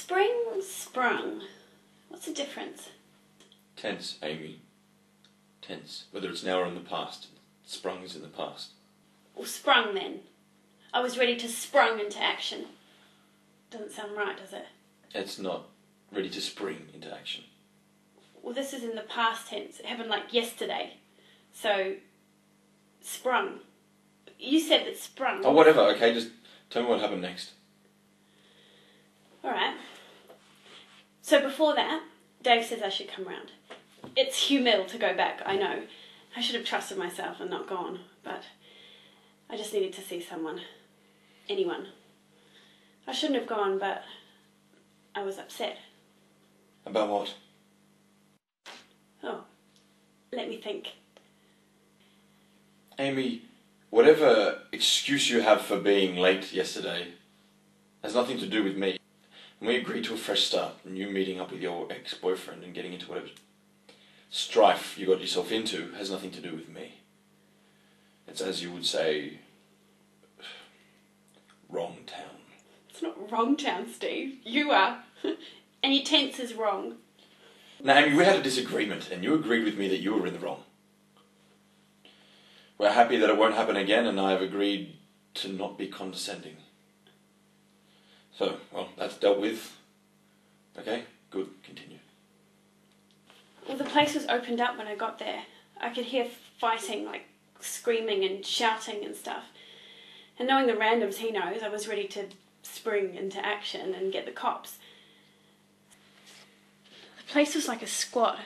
Spring, sprung. What's the difference? Tense, Amy. Tense. Whether it's now or in the past. Sprung is in the past. Well, sprung then. I was ready to sprung into action. Doesn't sound right, does it? It's not ready to spring into action. Well, this is in the past tense. It happened like yesterday. So, sprung. You said that sprung. Oh, whatever, okay, just tell me what happened next. Alright. So before that, Dave says I should come round. It's humil to go back, I know. I should have trusted myself and not gone, but I just needed to see someone. Anyone. I shouldn't have gone, but I was upset. About what? Oh, let me think. Amy, whatever excuse you have for being late yesterday has nothing to do with me. And we agreed to a fresh start, and you meeting up with your ex-boyfriend and getting into whatever strife you got yourself into has nothing to do with me. It's, as you would say, wrong town. It's not wrong town, Steve. You are. And your tense is wrong. Now, Amy, we had a disagreement, and you agreed with me that you were in the wrong. We're happy that it won't happen again, and I have agreed to not be condescending. So, well, that's dealt with. Okay, good, continue. Well, the place was opened up when I got there. I could hear fighting, like screaming and shouting and stuff. And knowing the randoms he knows, I was ready to spring into action and get the cops. The place was like a squad.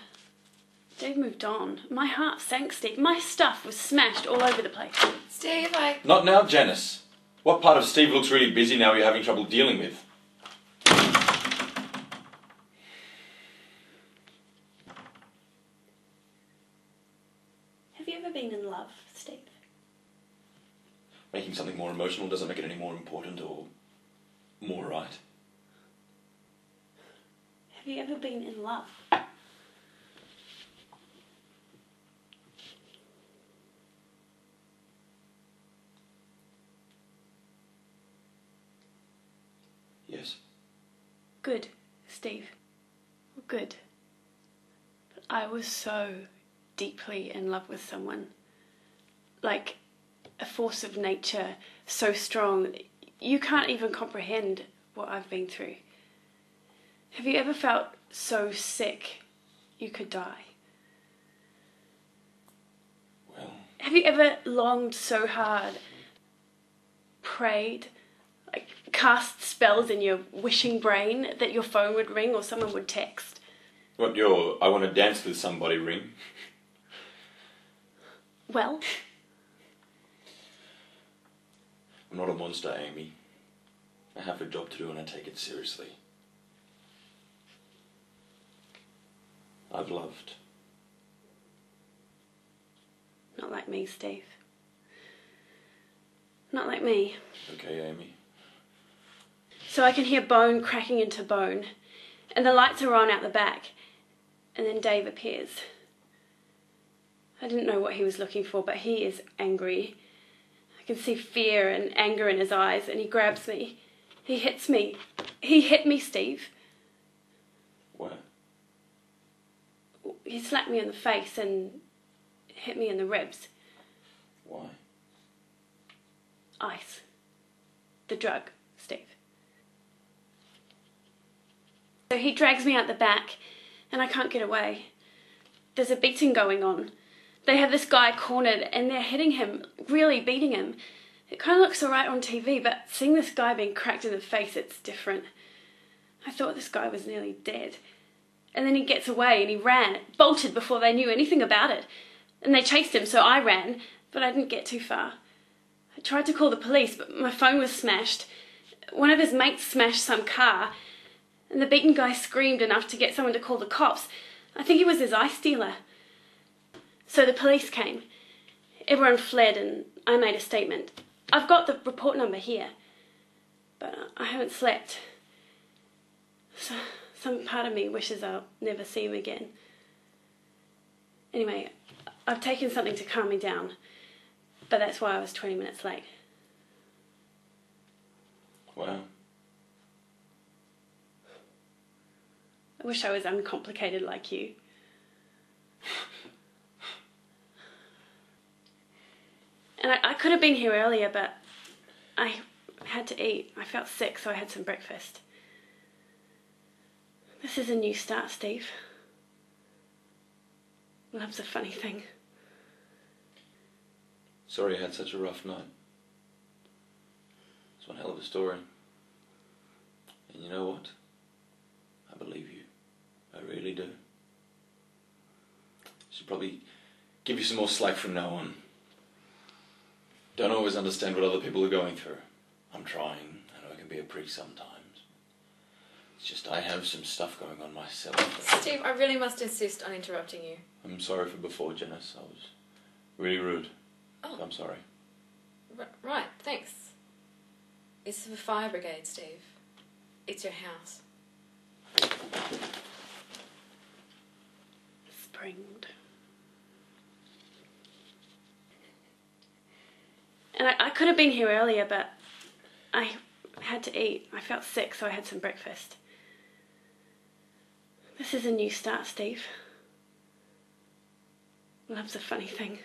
Dave moved on. My heart sank, Steve. My stuff was smashed all over the place. Steve, Not now, Janice. What part of Steve looks really busy now you're having trouble dealing with? Have you ever been in love, Steve? Making something more emotional doesn't make it any more important or more right. Have you ever been in love? Yes. Good, Steve. Good. But I was so deeply in love with someone. Like a force of nature, so strong. You can't even comprehend what I've been through. Have you ever felt so sick you could die? Well... Have you ever longed so hard, prayed, like cast spells in your wishing brain that your phone would ring or someone would text? What, your I want to dance with somebody ring? Well? I'm not a monster, Amy. I have a job to do and I take it seriously. I've loved. Not like me, Steve. Not like me. Okay, Amy. So I can hear bone cracking into bone, and the lights are on out the back, and then Dave appears. I didn't know what he was looking for, but he is angry. I can see fear and anger in his eyes, and he grabs me. He hits me. He hit me, Steve. Where? He slapped me in the face and hit me in the ribs. Why? Ice. The drug, Steve. So he drags me out the back, and I can't get away. There's a beating going on. They have this guy cornered, and they're hitting him, really beating him. It kind of looks alright on TV, but seeing this guy being cracked in the face, it's different. I thought this guy was nearly dead. And then he gets away, and he ran, bolted before they knew anything about it. And they chased him, so I ran, but I didn't get too far. I tried to call the police, but my phone was smashed. One of his mates smashed some car, and the beaten guy screamed enough to get someone to call the cops. I think he was his ice dealer. So the police came. Everyone fled, and I made a statement. I've got the report number here, but I haven't slept. So some part of me wishes I'll never see him again. Anyway, I've taken something to calm me down, but that's why I was 20 minutes late. Wow. wish I was uncomplicated like you. And I could have been here earlier, but I had to eat. I felt sick, so I had some breakfast. This is a new start, Steve. Love's a funny thing. Sorry I had such a rough night. It's one hell of a story. And you know what? I believe you. I really do. Should probably give you some more slack from now on. Don't always understand what other people are going through. I'm trying. I know I can be a prick sometimes. It's just I have some stuff going on myself. Steve, I really must insist on interrupting you. I'm sorry for before, Janice. I was really rude. Oh. I'm sorry. Right, thanks. It's the fire brigade, Steve. It's your house. Springed. And I could have been here earlier, but I had to eat. I felt sick, so I had some breakfast. This is a new start, Steve. Love's a funny thing.